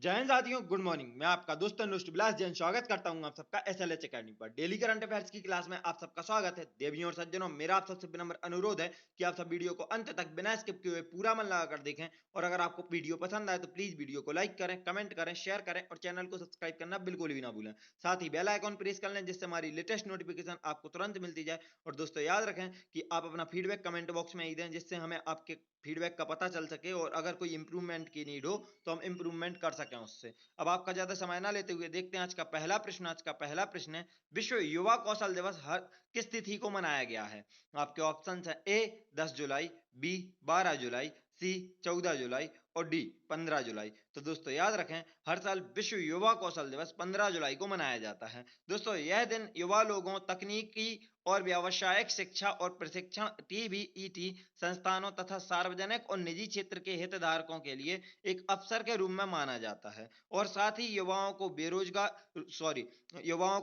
जय हिंद साथियों, good morning. मैं आपका दोस्त अनुष्ट बिलास जैन स्वागत करता हूं आप सबका एसएलएच एकेडमी पर। डेली करंट अफेयर्स की क्लास में आप सबका स्वागत है। देवियों और सज्जनों, मेरा आप सबसे विनम्र अनुरोध है कि आप सब वीडियो को अंत तक बिना स्किप किए हुए पूरा मन लगाकर देखें। और अगर आपको वीडियो पसंद आए तो प्लीज वीडियो को लाइक करें, कमेंट करें, शेयर करें और चैनल को सब्सक्राइब करना बिल्कुल भी ना भूलें। साथ ही बेल आइकॉन प्रेस कर लें जिससे हमारी लेटेस्ट नोटिफिकेशन आपको तुरंत मिलती जाए। और दोस्तों याद रखें कि आप अपना फीडबैक कमेंट बॉक्स में ही दें जिससे हमें आपके फीडबैक का पता चल सके और अगर कोई इंप्रूवमेंट की नीड हो तो हम इंप्रूवमेंट कर सकें उससे। अब आपका ज्यादा समय ना लेते हुए देखते हैं आज का पहला प्रश्न। आज का पहला प्रश्न है, विश्व युवा कौशल दिवस हर किस तिथि को मनाया गया है? आपके ऑप्शन है ए 10 जुलाई, बी 12 जुलाई, सी 14 जुलाई और डी 15 जुलाई। तो दोस्तों याद रखें, हर साल विश्व युवा कौशल दिवस 15 जुलाई को मनाया जाता है। दोस्तों यह दिन युवा लोगों, तकनीकी और व्यावसायिक शिक्षा और प्रशिक्षण टीबीईटी संस्थानों तथा सार्वजनिक और निजी क्षेत्र के हितधारकों के लिए एक अवसर के रूप में माना जाता है। और साथ ही युवाओं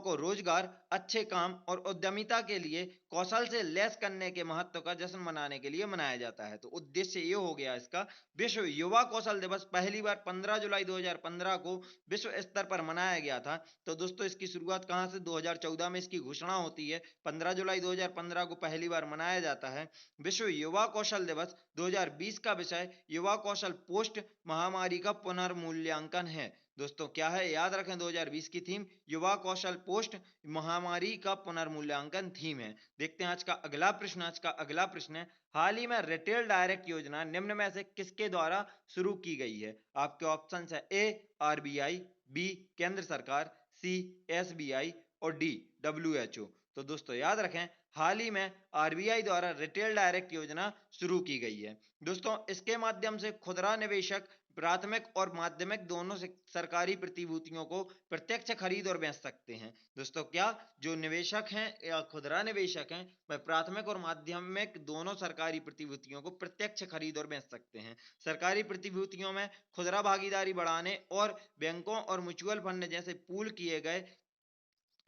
को रोजगार, अच्छे काम और उद्यमिता के लिए कौशल से लैस करने के महत्व का जश्न मनाने के लिए मनाया जाता है। तो उद्देश्य ये हो गया इसका, विश्व युवा कौशल दिवस पहली बार 15 जुलाई 2015 को विश्व स्तर पर मनाया गया था। तो दोस्तों इसकी शुरुआत कहां से? 2014 में इसकी घोषणा होती है। 15 जुलाई 2015 को पहली बार मनाया जाता है। विश्व युवा कौशल दिवस 2020 का विषय युवा कौशल पोस्ट महामारी का पुनर्मूल्यांकन है। दोस्तों क्या है? याद रखें, 2020 की थीम युवा कौशल पोस्ट महामारी का पुनर्मूल्यांकन थीम है। देखते हैं आज का अगला प्रश्न। आज का अगला प्रश्न है, हाल ही में रिटेल डायरेक्ट योजना निम्न में से किसके द्वारा शुरू की गई है? आपके ऑप्शन है ए आरबीआई, बी केंद्र सरकार, सी एसबीआई और डी डब्ल्यूएचओ। तो दोस्तों याद रखें, हाल ही में आरबीआई द्वारा रिटेल डायरेक्ट योजना शुरू की गई है। दोस्तों इसके माध्यम से खुदरा निवेशक प्राथमिक और माध्यमिक दोनों से सरकारी प्रतिभूतियों को प्रत्यक्ष खरीद और बेच सकते हैं। दोस्तों क्या जो निवेशक हैं या खुदरा निवेशक हैं वह प्राथमिक और माध्यमिक दोनों सरकारी प्रतिभूतियों को प्रत्यक्ष खरीद और बेच सकते हैं। सरकारी प्रतिभूतियों में खुदरा भागीदारी बढ़ाने और बैंकों और म्यूचुअल फंड जैसे पूल किए गए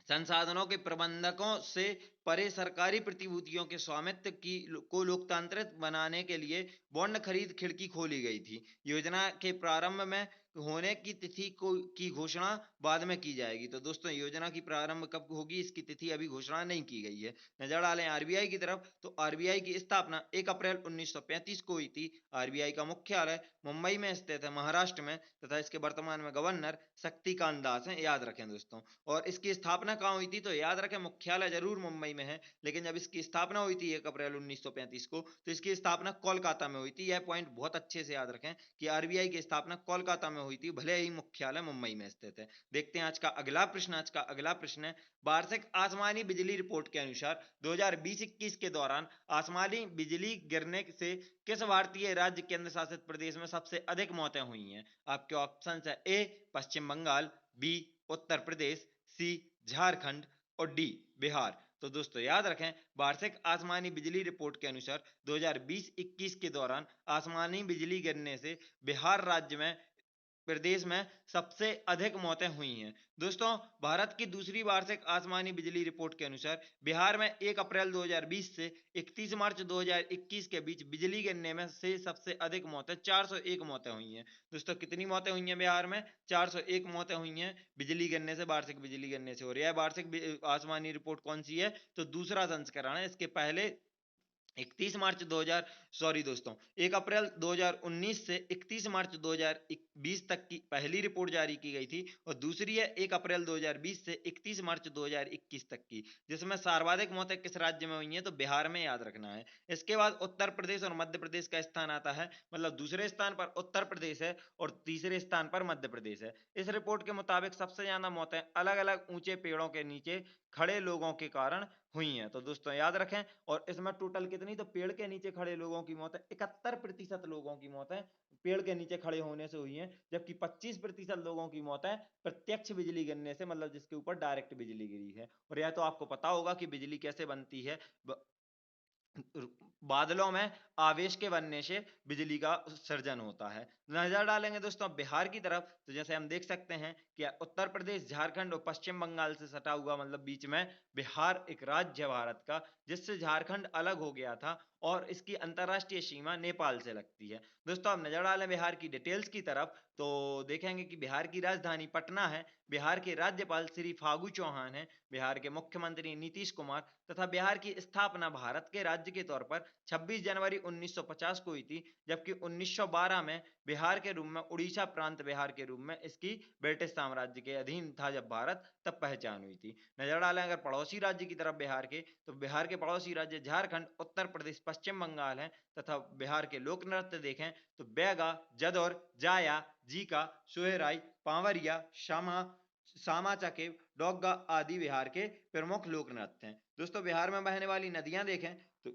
संसाधनों के प्रबंधकों से परे सरकारी प्रतिभूतियों के स्वामित्व को लोकतांत्रिक बनाने के लिए बॉन्ड खरीद खिड़की खोली गई थी। योजना के प्रारंभ में होने की तिथि की घोषणा बाद में की जाएगी। तो दोस्तों योजना की प्रारंभ कब होगी इसकी तिथि अभी घोषणा नहीं की गई है। नजर डालें आरबीआई की तरफ, तो आरबीआई की स्थापना 1 अप्रैल 1935 को हुई थी। आरबीआई का मुख्यालय मुंबई में स्थित है, महाराष्ट्र में, तथा इसके वर्तमान में गवर्नर शक्तिकांत दास हैं। याद रखें दोस्तों। और इसकी स्थापना कहाँ हुई थी? तो याद रखें, मुख्यालय जरूर मुंबई में है लेकिन जब इसकी स्थापना हुई थी 1 अप्रैल 1935 को, तो इसकी स्थापना कोलकाता में हुई थी। यह पॉइंट बहुत अच्छे से याद रखें कि आरबीआई की स्थापना कोलकाता में हुई थी, भले ही मुख्यालय मुंबई में स्थित है। देखते हैं आज का अगला प्रश्न। आज का अगला प्रश्न है, वार्षिक आसमानी बिजली रिपोर्ट के अनुसार 2020-21 के दौरान आसमानी बिजली गिरने से किस भारतीय राज्य केंद्र शासित प्रदेश में सबसे अधिक मौतें हुई हैं? आपके ऑप्शन है ए पश्चिम बंगाल, बी उत्तर प्रदेश, सी झारखंड और डी बिहार। तो दोस्तों याद रखें, वार्षिक आसमानी बिजली रिपोर्ट के अनुसार 2020-21 के दौरान आसमानी बिजली गिरने से बिहार राज्य में प्रदेश में सबसे अधिक मौतें हुई हैं। दोस्तों भारत की दूसरी वार्षिक आसमानी बिजली रिपोर्ट के अनुसार बिहार में 1 अप्रैल 2020 से 31 मार्च 2021 के बीच बिजली गिरने में से सबसे अधिक मौतें 401 मौतें हुई हैं। दोस्तों कितनी मौतें हुई हैं बिहार में? 401 मौतें हुई हैं बिजली गिरने से, वार्षिक बिजली गिरने से। और यह वार्षिक आसमानी रिपोर्ट कौन सी है? तो दूसरा संस्करण है। इसके पहले 31 मार्च 2000 सॉरी दोस्तों 1 अप्रैल 2019 से 31 मार्च 2020 तक की पहली रिपोर्ट जारी की गई थी और दूसरी है 1 अप्रैल 2020 से 31 मार्च 2021 तक की, जिसमें सर्वाधिक मौतें किस राज्य में हुई हैं? तो बिहार में। याद रखना है। इसके बाद उत्तर प्रदेश और मध्य प्रदेश का स्थान आता है, मतलब दूसरे स्थान पर उत्तर प्रदेश है और तीसरे स्थान पर मध्य प्रदेश है। इस रिपोर्ट के मुताबिक सबसे ज्यादा मौतें अलग अलग ऊंचे पेड़ों के नीचे खड़े लोगों के कारण हुई हैं। तो दोस्तों याद रखें, और इसमें टोटल कितनी? तो पेड़ के नीचे खड़े लोगों की मौत है 71% लोगों की मौत है पेड़ के नीचे खड़े होने से हुई है, जबकि 25% लोगों की मौत है प्रत्यक्ष बिजली गिरने से, मतलब जिसके ऊपर डायरेक्ट बिजली गिरी है। और यह तो आपको पता होगा कि बिजली कैसे बनती है। बादलों में आवेश के बनने से बिजली का सर्जन होता है। नजर डालेंगे दोस्तों बिहार की तरफ, तो जैसे हम देख सकते हैं कि उत्तर प्रदेश, झारखंड और पश्चिम बंगाल से सटा हुआ, मतलब बीच में बिहार एक राज्य भारत का, जिससे झारखंड अलग हो गया था और इसकी अंतरराष्ट्रीय सीमा नेपाल से लगती है। दोस्तों अब नजर डालें बिहार की डिटेल्स की तरफ, तो देखेंगे कि बिहार की राजधानी पटना है, बिहार के राज्यपाल श्री फागू चौहान हैं, बिहार के मुख्यमंत्री नीतीश कुमार, तथा बिहार की स्थापना भारत के राज्य के तौर पर 26 जनवरी 1950 को हुई थी, जबकि 1912 में बिहार के रूप में उड़ीसा प्रांत बिहार के रूप में इसकी ब्रिटिश साम्राज्य के अधीन था जब भारत, तब पहचान हुई थी। नजर डालें अगर पड़ोसी राज्य की तरफ बिहार के, तो बिहार के पड़ोसी राज्य झारखंड, उत्तर प्रदेश, पश्चिम बंगाल हैं, तथा बिहार के लोक नृत्य देखें तो बैगा, जदौर, जाया, जीका, सोहराई, पावरिया, शामा, सामा चकेब, डोग्गा आदि बिहार के प्रमुख लोक नृत्य हैं। दोस्तों बिहार में बहने वाली नदियां देखें तो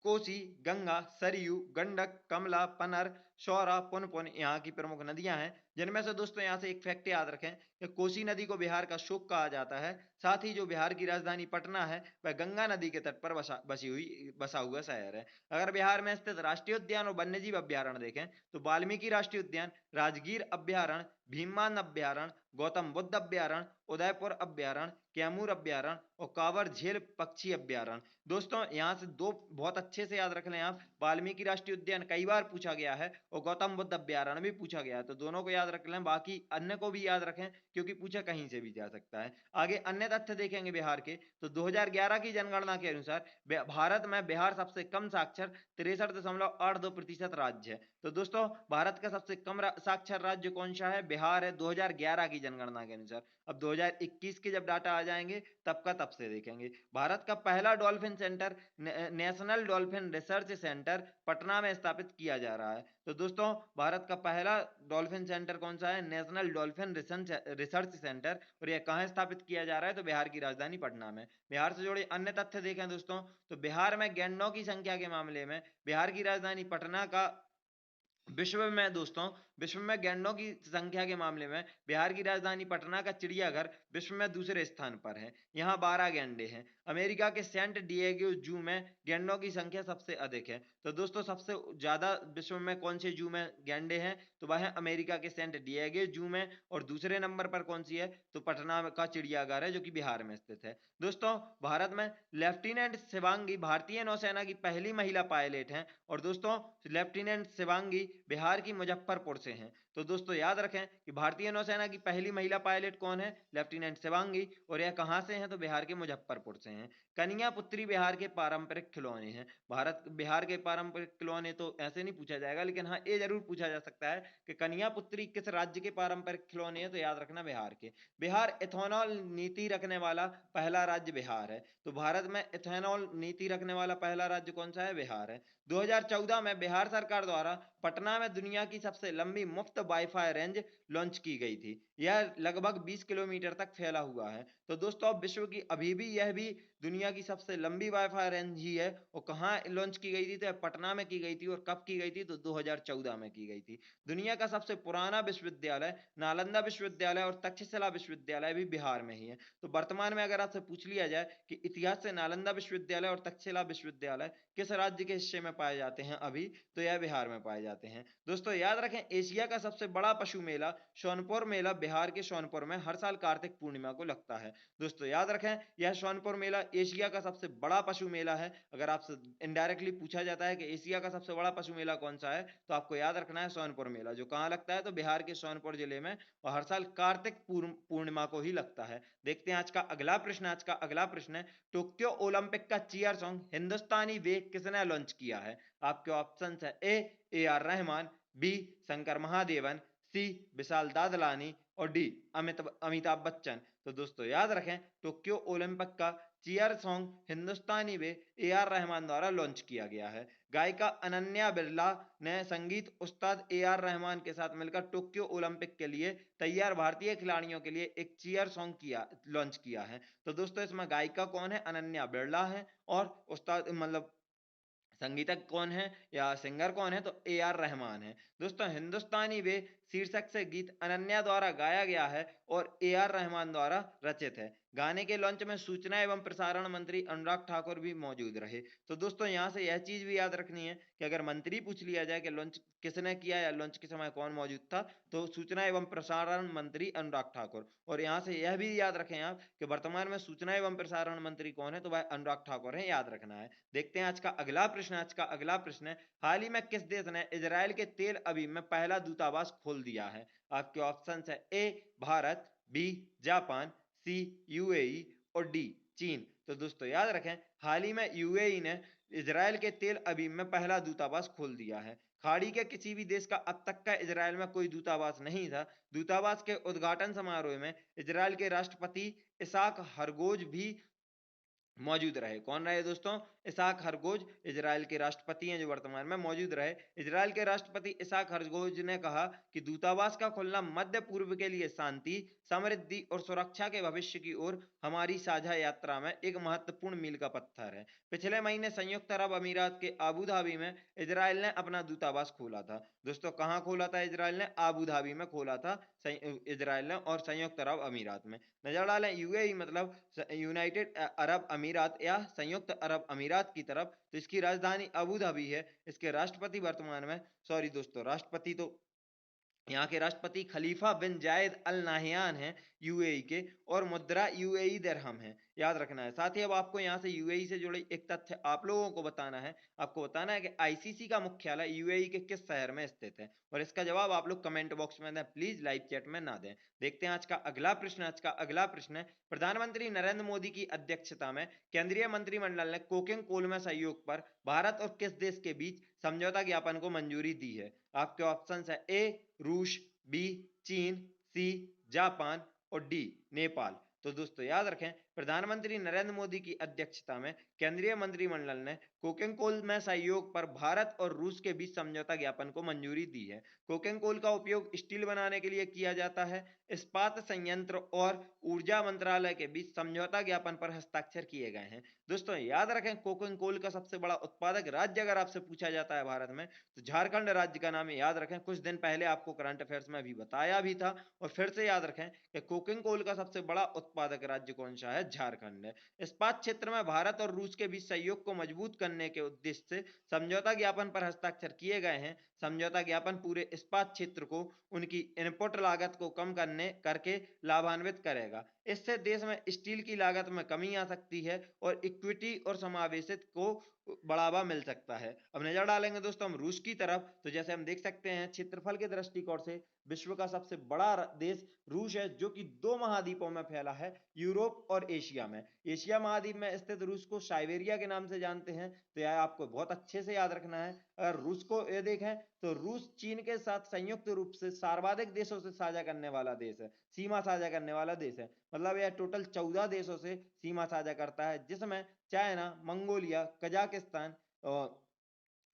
कोसी, गंगा, सरयू, गंडक, कमला, पनर, शौरा, पुनपुन यहाँ की प्रमुख नदियां हैं, जिनमें से दोस्तों यहाँ से एक फैक्ट याद रखें कि कोसी नदी को बिहार का शोक कहा जाता है। साथ ही जो बिहार की राजधानी पटना है वह गंगा नदी के तट पर बसा हुआ शहर है। अगर बिहार में स्थित राष्ट्रीय उद्यान और वन्यजीव अभ्यारण्य देखें तो वाल्मीकि राष्ट्रीय उद्यान, राजगीर अभ्यारण्य, भीममान अभ्यारण्य, गौतम बुद्ध अभ्यारण्य, उदयपुर अभ्यारण्य, कैमूर अभ्यारण्य और कांवर झील पक्षी अभ्यारण्य। दोस्तों यहाँ से दो बहुत अच्छे से याद रख लें आप, वाल्मीकि राष्ट्रीय उद्यान कई बार पूछा गया है और गौतम बुद्ध अभ्यारण्य भी पूछा गया है, तो दोनों को याद रख लें, बाकी अन्य को भी याद रखें क्योंकि पूछा कहीं से भी जा सकता है। आगे अन्य तथ्य देखेंगे बिहार के, तो 2011 की जनगणना के अनुसार भारत में बिहार सबसे कम साक्षर 63.82% राज्य है। तो दोस्तों भारत का सबसे कम साक्षर राज्य कौन सा है? बिहार है, 2011 की जनगणना के अनुसार। अब 2021 के जब डाटा आ जाएंगे तब का तब से देखेंगे। भारत का पहला dolphin centre, national dolphin research centre Patna में स्थापित किया जा रहा है। तो दोस्तों भारत का पहला डॉल्फिन सेंटर कौन सा है? National dolphin research centre. और यह कहाँ स्थापित किया जा रहा है? तो बिहार की राजधानी पटना में। बिहार से जुड़े अन्य तथ्य देखें दोस्तों, तो बिहार में गैंडों की संख्या के मामले में बिहार की राजधानी पटना का विश्व में गैंडों की संख्या के मामले में बिहार की राजधानी पटना का चिड़ियाघर विश्व में दूसरे स्थान पर है। यहाँ 12 गैंडे हैं। अमेरिका के सेंट डिएगो जू में गैंडों की संख्या सबसे अधिक है। तो दोस्तों सबसे ज्यादा विश्व में कौन से जू में गैंडे हैं? तो वह है अमेरिका के सेंट डिएगो जू में। और दूसरे नंबर पर कौन सी है? तो पटना का चिड़ियाघर है जो कि बिहार में स्थित है। दोस्तों भारत में लेफ्टिनेंट शिवांगी भारतीय नौसेना की पहली महिला पायलट हैं। और दोस्तों लेफ्टिनेंट शिवांगी बिहार की मुजफ्फरपुर से हैं। तो दोस्तों याद रखें कि भारतीय नौसेना की पहली महिला पायलट कौन है? लेफ्टिनेंट शिवांगी। और यह कहां से हैं? तो बिहार के मुजफ्फरपुर से हैं। कन्या पुत्री बिहार के पारंपरिक खिलौने हैं। बिहार के पारंपरिक खिलौने तो ऐसे नहीं पूछा जाएगा, लेकिन हाँ ये जरूर पूछा जा सकता है कि कन्या पुत्री किस राज्य के पारंपरिक खिलौने हैं? तो याद रखना बिहार के। बिहार इथेनॉल नीति रखने वाला पहला राज्य बिहार है। तो भारत में इथेनॉल नीति रखने वाला पहला राज्य कौन सा है? बिहार है। 2014 में बिहार सरकार द्वारा पटना में दुनिया की सबसे लंबी मुफ्त वाईफाई रेंज लॉन्च की गई थी। यह लगभग 20 किलोमीटर तक फैला हुआ है। तो दोस्तों अब विश्व की अभी भी यह भी दुनिया की सबसे लंबी वाईफाई रेंज ही है। और कहाँ लॉन्च की गई थी? तो पटना में की गई थी। और कब की गई थी? तो 2014 में की गई थी। दुनिया का सबसे पुराना विश्वविद्यालय नालंदा विश्वविद्यालय और तक्षशिला विश्वविद्यालय भी बिहार में ही है। तो वर्तमान में अगर आपसे पूछ लिया जाए कि इतिहास से नालंदा विश्वविद्यालय और तक्षशिला विश्वविद्यालय किस राज्य के हिस्से में पाए जाते हैं अभी? तो यह बिहार में पाए जाते हैं। दोस्तों याद रखें एशिया का सबसे बड़ा पशु मेला सोनपुर मेला बिहार के सोनपुर में हर साल कार्तिक पूर्णिमा को लगता है। दोस्तों याद रखें यह सोनपुर मेला एशिया का सबसे बड़ा पशु मेला है। अगर आपसे इनडायरेक्टली पूछा जाता है कि एशिया का सबसे बड़ा पशु मेला कौन सा है, तो आपको याद रखना है सोनपुर मेला, जो कहाँ लगता है? तो बिहार के सोनपुर जिले में, और हर साल कार्तिक पूर्णिमा को ही लगता है। देखते हैं आज का अगला प्रश्न। आज का अगला प्रश्न है टोक्यो ओलंपिक का चीयर सॉन्ग हिंदुस्तानी वे किसने लॉन्च किया है? आपके ऑप्शन है A R Rahman, B Shankar Mahadevan, C Vishal Dadlani और डी अमिताभ बच्चन। तो दोस्तों याद रखें टोक्यो ओलंपिक का cheer song Hindustani way A R Rahman द्वारा लॉन्च किया गया है। गायिका अनन्या बिरला ने संगीत उस्ताद ए आर रहमान के साथ मिलकर टोक्यो ओलंपिक के लिए तैयार भारतीय खिलाड़ियों के लिए एक चीयर सॉन्ग लॉन्च किया है। तो दोस्तों इसमें गायिका कौन है? अनन्या बिरला है। और उस्ताद मतलब संगीतक कौन है या सिंगर कौन है? तो ए आर रहमान है। दोस्तों हिंदुस्तानी वे शीर्षक से गीत अनन्या द्वारा गाया गया है और AR रहमान द्वारा रचित है। गाने के लॉन्च में सूचना एवं प्रसारण मंत्री अनुराग ठाकुर भी मौजूद रहे। तो दोस्तों यहाँ से यह चीज भी याद रखनी है कि अगर मंत्री पूछ लिया जाए कि लॉन्च किसने किया या लॉन्च के समय कौन मौजूद था, तो सूचना एवं प्रसारण मंत्री अनुराग ठाकुर। और यहाँ से यह भी याद रखें आप कि वर्तमान में सूचना एवं प्रसारण मंत्री कौन है, तो वह अनुराग ठाकुर है, याद रखना है। देखते हैं आज का अगला प्रश्न। आज का अगला प्रश्न है, हाल ही में किस देश ने इजराइल के तेल अवीव में पहला दूतावास खोल दिया है? आपके ऑप्शन है ए भारत, बी जापान, सी यूएई और डी चीन। तो दोस्तों याद रखें, हाल ही में यूएई ने इजराइल के तेल अवीव में पहला दूतावास खोल दिया है। खाड़ी के किसी भी देश का अब तक का इजराइल में कोई दूतावास नहीं था। दूतावास के उद्घाटन समारोह में इजराइल के राष्ट्रपति इसाक हरगोज भी मौजूद रहे। कौन रहे दोस्तों? इसाक हरगोज इजराइल के राष्ट्रपति हैं जो वर्तमान में मौजूद रहे। इजराइल के राष्ट्रपति इसाक हरगोज ने कहा कि दूतावास का खुलना मध्य पूर्व के लिए शांति, समृद्धि और सुरक्षा के भविष्य की ओर हमारी साझा यात्रा में एक महत्वपूर्ण मील का पत्थर है। पिछले महीने संयुक्त अरब अमीरात के आबू धाबी में इजराइल ने अपना दूतावास खोला था। दोस्तों कहाँ खोला था इजराइल ने? आबू धाबी में खोला था इजराइल ने और संयुक्त अरब अमीरात में। नजर डालें, यूएई मतलब यूनाइटेड अरब अमीरात या संयुक्त अरब अमीरात की तरफ, तो इसकी राजधानी अबू धाबी है। इसके राष्ट्रपति वर्तमान में, सॉरी दोस्तों, राष्ट्रपति तो यहाँ के राष्ट्रपति खलीफा बिन जायद अल नाहियान हैं यूएई के, और मुद्रा यूएई दिरहम है, याद रखना है। साथ ही अब आपको यहाँ से यूएई से जुड़े एक तथ्य आप लोगों को बताना है। आपको बताना है कि आईसीसी का मुख्यालय यूएई के किस शहर में स्थित है, और इसका जवाब आप लोग कमेंट बॉक्स में दें, प्लीज लाइव चैट में ना दें। देखते हैं आज का अगला प्रश्न। आज का अगला प्रश्न है, प्रधानमंत्री नरेंद्र मोदी की अध्यक्षता में केंद्रीय मंत्रिमंडल ने कोकिंग कोल में सहयोग पर भारत और किस देश के बीच समझौता ज्ञापन को मंजूरी दी है? आपके ऑप्शन है ए रूस, बी चीन, सी जापान और डी नेपाल। तो दोस्तों याद रखें, प्रधानमंत्री नरेंद्र मोदी की अध्यक्षता में केंद्रीय मंत्रिमंडल ने कोकिंग कोल में सहयोग पर भारत और रूस के बीच समझौता ज्ञापन को मंजूरी दी है। कोकिंग कोल का उपयोग स्टील बनाने के लिए किया जाता है। इस्पात संयंत्र और ऊर्जा मंत्रालय के बीच समझौता ज्ञापन पर हस्ताक्षर किए गए हैं। दोस्तों याद रखें, कोकिंग कोल का सबसे बड़ा उत्पादक राज्य अगर आपसे पूछा जाता है भारत में, तो झारखंड राज्य का नाम याद रखें। कुछ दिन पहले आपको करंट अफेयर्स में भी बताया भी था, और फिर से याद रखें कि कोकिंग कोल का सबसे बड़ा उत्पादक राज्य कौन सा है? झारखंड है। इस्पात क्षेत्र में भारत और रूस के बीच सहयोग को मजबूत करने के उद्देश्य से समझौता ज्ञापन पर हस्ताक्षर किए गए हैं। समझौता ज्ञापन पूरे इस्पात क्षेत्र को उनकी इनपुट लागत को कम करके लाभान्वित करेगा। इससे देश में स्टील की लागत में कमी आ सकती है और इक्विटी और समावेशित को बढ़ावा मिल सकता है। अब नजर डालेंगे दोस्तों हम रूस की तरफ, तो जैसे हम देख सकते हैं क्षेत्रफल के दृष्टिकोण से विश्व का सबसे बड़ा देश रूस है, जो कि 2 महाद्वीपों में फैला है, यूरोप और एशिया में। एशिया महाद्वीप में स्थित रूस को साइबेरिया के नाम से जानते हैं, तो यह आपको बहुत अच्छे से याद रखना है। अगर रूस को ये देखें तो रूस चीन के साथ संयुक्त रूप से सर्वाधिक देशों से साझा करने वाला देश है, सीमा साझा करने वाला देश है। मतलब यह टोटल 14 देशों से सीमा साझा करता है, जिसमें चाइना, मंगोलिया, कजाकिस्तान और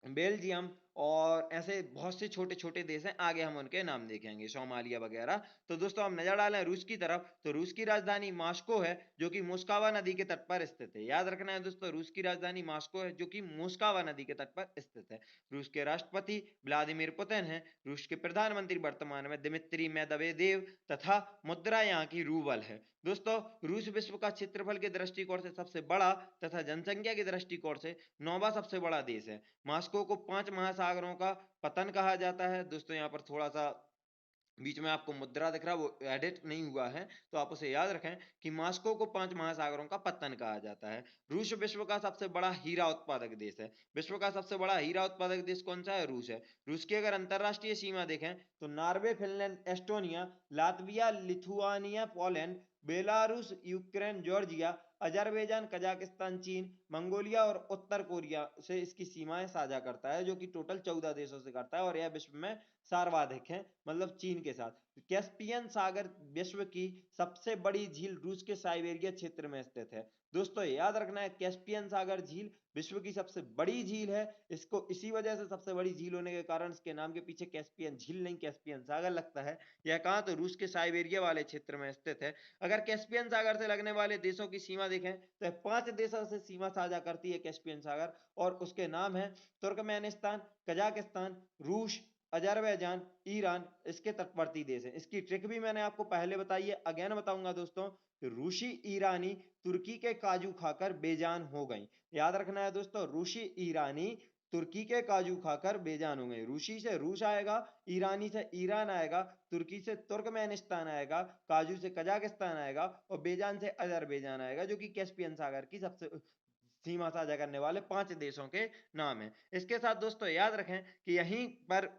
बेल्जियम और ऐसे बहुत से छोटे छोटे देश हैं, आगे हम उनके नाम देखेंगे, सोमालिया वगैरह। तो दोस्तों हम नजर डालें रूस की तरफ, तो रूस की राजधानी मॉस्को है, जो कि मोस्कवा नदी के तट पर स्थित है। याद रखना है दोस्तों, रूस की राजधानी मॉस्को है, जो कि मोस्कवा नदी के तट पर स्थित है। रूस के राष्ट्रपति व्लादिमीर पुतिन है। रूस के प्रधानमंत्री वर्तमान में दिमित्री मेदवेदेव तथा मुद्रा यहाँ की रूबल है। दोस्तों रूस विश्व का क्षेत्रफल के दृष्टिकोण से सबसे बड़ा तथा जनसंख्या के दृष्टिकोण से 9वां सबसे बड़ा देश है। मॉस्को को 5 महासागरों का पतन कहा जाता है। दोस्तों यहाँ पर थोड़ा सा बीच में आपको मुद्रा दिख रहा है, वो एडिट नहीं हुआ है, तो आप उसे याद रखें कि मॉस्को को 5 महासागरों का पतन कहा जाता है। रूस विश्व का सबसे बड़ा हीरा उत्पादक देश है। विश्व का सबसे बड़ा हीरा उत्पादक देश कौन सा है? रूस है। रूस की अगर अंतरराष्ट्रीय सीमा देखें तो Norway, Finland, Estonia, Latvia, Lithuania, Poland, Belarus, Ukraine, Georgia, Azerbaijan, Kazakhstan, चीन, मंगोलिया और उत्तर कोरिया से इसकी सीमाएं साझा करता है, जो कि टोटल 14 देशों से करता है, और यह विश्व में सर्वाधिक है, मतलब चीन के साथ। कैस्पियन सागर विश्व की सबसे बड़ी झील रूस के साइबेरिया क्षेत्र में स्थित है। दोस्तों याद रखना है, कैस्पियन सागर झील विश्व की सबसे बड़ी झील है। इसको इसी वजह से सबसे बड़ी झील होने के कारण इसके नाम के पीछे कैस्पियन झील नहीं कैस्पियन सागर लगता है। यह कहाँ? तो रूस के साइबेरिया वाले क्षेत्र में स्थित है। अगर कैस्पियन सागर से लगने वाले देशों की सीमा देखें तो 5 देशों से सीमा साझा करती है कैस्पियन सागर, और उसके नाम है तुर्कमेनिस्तान, कजाकिस्तान, रूस, अजरबैजान, ईरान इसके तटवर्ती देश हैं। इसकी ट्रिक भी मैंने आपको पहले बताई है, अगेन बताऊंगा दोस्तों। रूसी ईरानी तुर्की के काजू खाकर बेजान हो गई। याद रखना है दोस्तों, रूसी ईरानी तुर्की के काजू खाकर बेजान हो गई। रूसी से रूस आएगा, ईरानी से ईरान आएगा, तुर्की से तुर्कमेनिस्तान आएगा, काजू से कजाकिस्तान आएगा और बेजान से अजरबैजान आएगा, जो कि कैस्पियन सागर की सबसे सीमा साझा करने वाले 5 देशों के नाम है। इसके साथ दोस्तों याद रखें कि यहीं पर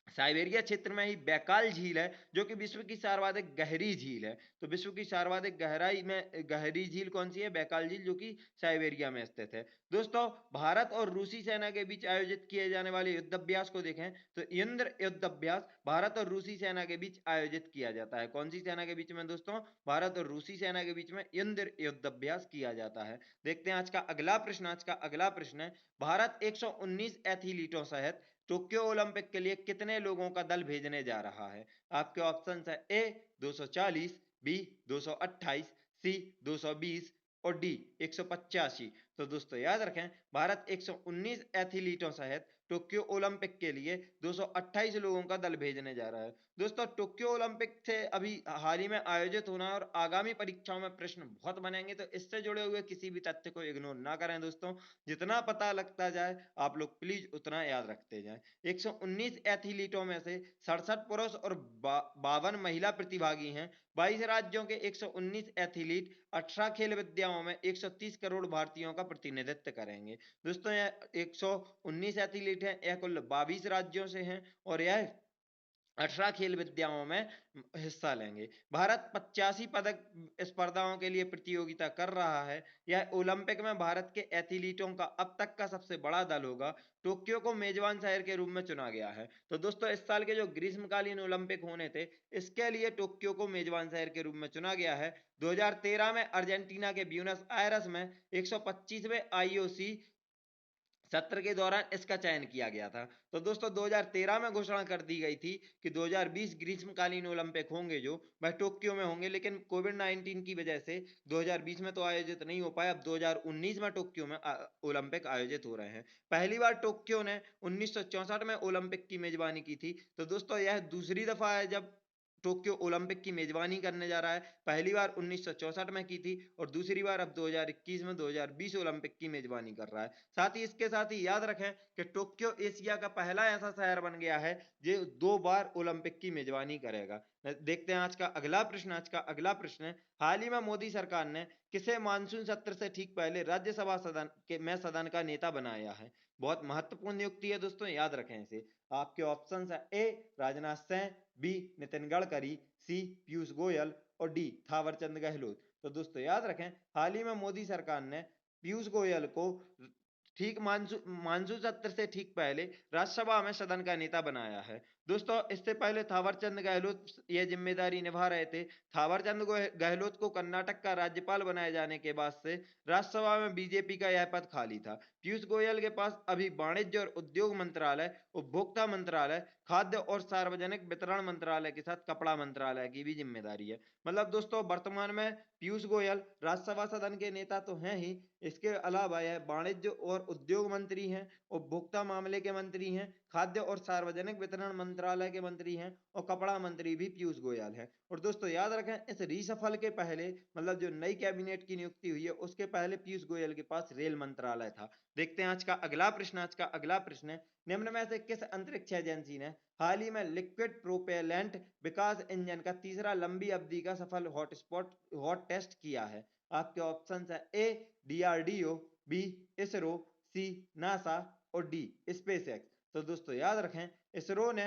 साइबेरिया क्षेत्र में ही बैकाल झील है, जो कि विश्व की सर्वाधिक गहरी झील है। तो विश्व की सर्वाधिक गहराई में गहरी झील कौन सी है? बैकाल झील, जो कि साइबेरिया में स्थित है। दोस्तों भारत और रूसी सेना के बीच आयोजित किए जाने वाले युद्ध अभ्यास को देखें तो इंद्र युद्ध अभ्यास भारत और रूसी सेना के बीच आयोजित किया जाता है। कौन सी सेना के बीच में दोस्तों? भारत और रूसी सेना के बीच में इंद्र युद्ध अभ्यास किया जाता है। देखते हैं आज का अगला प्रश्न। आज का अगला प्रश्न है, भारत 119 एथलीटों सहित टोक्यो ओलंपिक के लिए कितने लोगों का दल भेजने जा रहा है? आपके ऑप्शन है ए 240, बी 228, सी 220 और डी 185। तो दोस्तों याद रखें, भारत 119 एथलीटों सहित टोक्यो ओलंपिक के लिए 228 लोगों का दल भेजने जा रहा है। दोस्तों टोक्यो ओलंपिक से अभी हाल ही में आयोजित होना है और आगामी परीक्षाओं में प्रश्न बहुत बनेंगे, तो इससे जुड़े हुए किसी भी तथ्य को इग्नोर ना करें दोस्तों। जितना पता लगता जाए आप लोग प्लीज उतना याद रखते जाएं। 119 एथलीटों में से 67 पुरुष और 52 महिला प्रतिभागी हैं। 22 राज्यों के 119 एथलीट 18 खेल विद्याओं में 130 करोड़ भारतीयों का प्रतिनिधित्व करेंगे। दोस्तों यह 119 एथलीट हैं, यह कुल 22 राज्यों से हैं और यह 18 खेल विद्याओं में हिस्सा लेंगे। भारत 85 पदक स्पर्धाओं के लिए प्रतियोगिता कर रहा है। यह ओलंपिक में भारत के एथलीटों का अब तक का सबसे बड़ा दल होगा। टोक्यो को मेजबान शहर के रूप में चुना गया है। तो दोस्तों इस साल के जो ग्रीष्मकालीन ओलंपिक होने थे, इसके लिए टोक्यो को मेजबान शहर के रूप में चुना गया है। 2013 में अर्जेंटीना के ब्यूनस आयरस में 125वें IOC सत्र के दौरान इसका चयन किया गया था। तो दोस्तों 2013 में घोषणा कर दी गई थी कि 2020 ग्रीष्मकालीन ओलंपिक होंगे जो वह टोक्यो में होंगे, लेकिन कोविड-19 की वजह से 2020 में तो आयोजित नहीं हो पाए। अब 2019 में टोक्यो में ओलंपिक आयोजित हो रहे हैं। पहली बार टोक्यो ने 1964 में ओलंपिक की मेजबानी की थी। तो दोस्तों यह दूसरी दफा है जब टोक्यो ओलंपिक की मेजबानी करने जा रहा है। पहली बार 1964 में की थी और दूसरी बार अब 2021 में 2020 ओलंपिक की मेजबानी कर रहा है। साथ ही इसके साथ ही याद रखें कि टोक्यो एशिया का पहला ऐसा शहर बन गया है जो 2 बार ओलंपिक की मेजबानी करेगा। देखते हैं आज का अगला प्रश्न। आज का अगला प्रश्न है, हाल ही में मोदी सरकार ने किसे मानसून सत्र से ठीक पहले राज्यसभा सदन का नेता बनाया है? बहुत महत्वपूर्ण नियुक्ति है दोस्तों, याद रखें इसे। आपके ऑप्शन है ए राजनाथ सिंह, बी नितिन गडकरी, सी पीयूष गोयल और डी थावरचंद गहलोत। तो दोस्तों याद रखें, हाल ही में मोदी सरकार ने पीयूष गोयल को ठीक मानसून सत्र से ठीक पहले राज्यसभा में सदन का नेता बनाया है। दोस्तों इससे पहले थावरचंद गहलोत यह जिम्मेदारी निभा रहे थे। थावरचंद गहलोत को कर्नाटक का राज्यपाल बनाए जाने के बाद से राज्यसभा में बीजेपी का यह पद खाली था। पीयूष गोयल के पास अभी वाणिज्य और उद्योग मंत्रालय, उपभोक्ता मंत्रालय, खाद्य और सार्वजनिक वितरण मंत्रालय के साथ कपड़ा मंत्रालय की भी जिम्मेदारी है। मतलब दोस्तों वर्तमान में पीयूष गोयल राज्यसभा सदन के नेता तो हैं ही, इसके अलावा यह वाणिज्य और उद्योग मंत्री हैं, उपभोक्ता मामले के मंत्री हैं, खाद्य और सार्वजनिक वितरण मंत्रालय के मंत्री हैं और कपड़ा मंत्री भी पीयूष गोयल हैं। और दोस्तों याद रखें, इस रीशफल के पहले मतलब जो नई कैबिनेट की नियुक्ति हुई है उसके पहले पीयूष गोयल के पास रेल मंत्रालय था। देखते हैं आज का अगला प्रश्न। आज का अगला प्रश्न है, निम्न में से किस अंतरिक्ष एजेंसी ने हाल ही में लिक्विड प्रोपेलेंट विकास इंजन का तीसरा लंबी अवधि का सफल हॉट टेस्ट किया है? आपके ऑप्शन है ए DRDO, बी इसरो, सी नासा और डी स्पेसएक्स। तो दोस्तों याद रखें, इसरो ने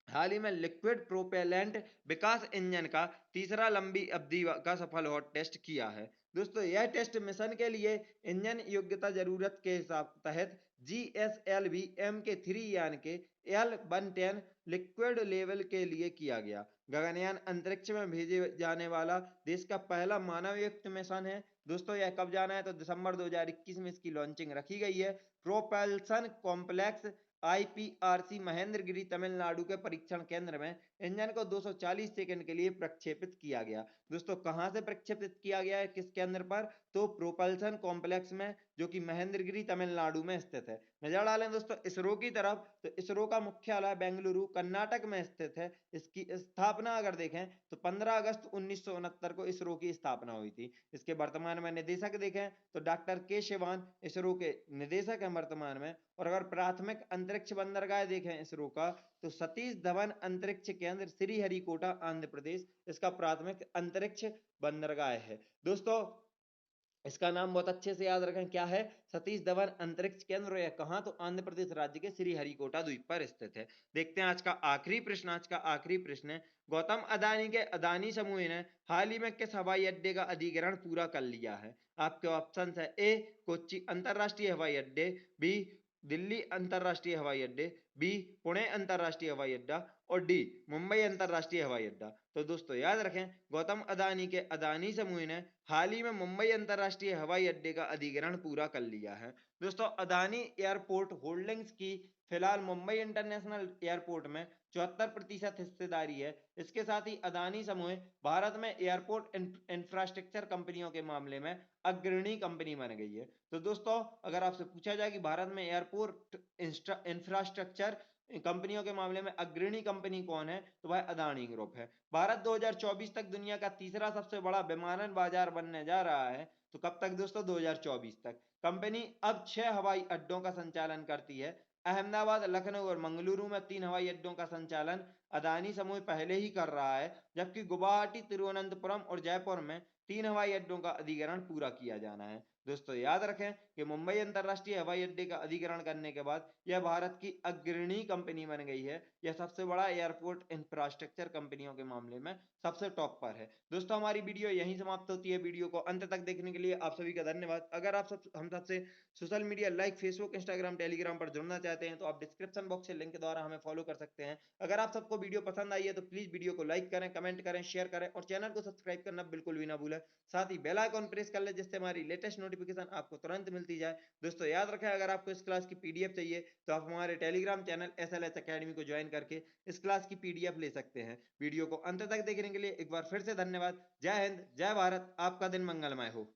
हाल ही में लिक्विड प्रोपेलेंट विकास इंजन का तीसरा लंबी अवधि का सफल हॉट टेस्ट किया है। दोस्तों यह टेस्ट मिशन के लिए इंजन योग्यता जरूरत के हिसाब तहत GSLV Mk3 यान के L110 लिक्विड लेवल के लिए किया गया। गगनयान अंतरिक्ष में भेजे जाने वाला देश का पहला मानव युक्त मिशन है। दोस्तों यह कब जाना है? तो दिसंबर 2021 में इसकी लॉन्चिंग रखी गई है। Propulsion complex IPRC Mahendragiri Tamil Nadu के परीक्षण केंद्र में इंजन को 240 सेकंड के लिए प्रक्षेपित किया गया। दोस्तों कहां से प्रक्षेपित किया गया है, किस केंद्र पर? तो प्रोपल्सन कॉम्प्लेक्स में जो कि महेंद्रगिरी तमिलनाडु में स्थित है। नजर डालें दोस्तों इसरो की तरफ, तो इसरो का मुख्यालय बेंगलुरु कर्नाटक में स्थित है। इसकी स्थापना अगर देखें तो 15 अगस्त 1969 को इसरो की स्थापना हुई थी। इसके वर्तमान में निदेशक देखें तो डॉक्टर के शिवान इसरो के निदेशक हैं वर्तमान में। और अगर प्राथमिक अंतरिक्ष बंदरगाह देखें इसरो का, तो सतीश धवन अंतरिक्ष केंद्र श्रीहरिकोटा आंध्र प्रदेश इसका प्राथमिक अंतरिक्ष बंदरगाह है। दोस्तों इसका नाम बहुत अच्छे से याद रखें, क्या है? सतीश धवन अंतरिक्ष केंद्र। यह कहां? तो आंध्र प्रदेश राज्य के श्रीहरिकोटा द्वीप पर स्थित है। देखते हैं आज का आखिरी प्रश्न। आज का आखिरी प्रश्न है, गौतम अदानी के अदानी समूह ने हाल ही में किस हवाई अड्डे का अधिग्रहण पूरा कर लिया है? आपके ऑप्शन है, ए कोच्चि अंतरराष्ट्रीय हवाई अड्डे, बी दिल्ली अंतरराष्ट्रीय हवाई अड्डे, बी पुणे अंतरराष्ट्रीय हवाई अड्डा, और डी मुंबई अंतरराष्ट्रीय हवाई अड्डा। तो दोस्तों याद रखें, गौतम अदानी के अदानी समूह ने हाल ही में मुंबई अंतरराष्ट्रीय हवाई अड्डे का अधिग्रहण पूरा कर लिया है। दोस्तों अदानी एयरपोर्ट होल्डिंग्स की फिलहाल मुंबई इंटरनेशनल एयरपोर्ट में 74% हिस्सेदारी है। इसके साथ ही अदानी समूह भारत में एयरपोर्ट इंफ्रास्ट्रक्चर कंपनियों के मामले में अग्रणी कंपनी बन गई है। तो दोस्तों अगर आपसे पूछा जाए कि भारत में एयरपोर्ट इंफ्रास्ट्रक्चर कंपनियों के मामले में अग्रणी कंपनी कौन है, तो वह अदानी ग्रुप है। भारत 2024 तक दुनिया का तीसरा सबसे बड़ा विमानन बाजार बनने जा रहा है। तो कब तक दोस्तों? 2024 तक। कंपनी अब 6 हवाई अड्डों का संचालन करती है। अहमदाबाद, लखनऊ और मंगलुरु में 3 हवाई अड्डों का संचालन अदानी समूह पहले ही कर रहा है, जबकि गुवाहाटी, तिरुवनंतपुरम और जयपुर में 3 हवाई अड्डों का अधिग्रहण पूरा किया जाना है। दोस्तों याद रखें कि मुंबई अंतरराष्ट्रीय हवाई अड्डे का अधिग्रहण करने के बाद यह भारत की अग्रणी कंपनी बन गई है। यह सबसे बड़ा एयरपोर्ट इंफ्रास्ट्रक्चर कंपनियों के मामले में सबसे टॉप पर है। दोस्तों हमारी वीडियो यहीं समाप्त होती है। वीडियो को अंत तक देखने के लिए आप सभी का धन्यवाद। अगर आप हम सबसे social media like Facebook, Instagram, Telegram पर जुड़ना चाहते हैं तो आप डिस्क्रिप्शन बॉक्स से लिंक के द्वारा हमें फॉलो कर सकते हैं। अगर आप सबको वीडियो पसंद आई है तो प्लीज वीडियो को लाइक करें, कमेंट करें, शेयर करें और चैनल को सब्सक्राइब करना बिल्कुल भी ना भूलें। साथ ही बेल आइकॉन प्रेस कर ले जिससे हमारी लेटेस्ट नोटिफिकेशन आपको तुरंत मिलती जाए। दोस्तों याद रखें, अगर आपको इस क्लास की पीडीएफ चाहिए तो आप हमारे टेलीग्राम चैनल SLS अकेडमी को ज्वाइन करके इस क्लास की पीडीएफ ले सकते हैं। वीडियो को अंत तक देखने के लिए एक बार फिर से धन्यवाद। जय हिंद, जय भारत, आपका दिन मंगलमय हो।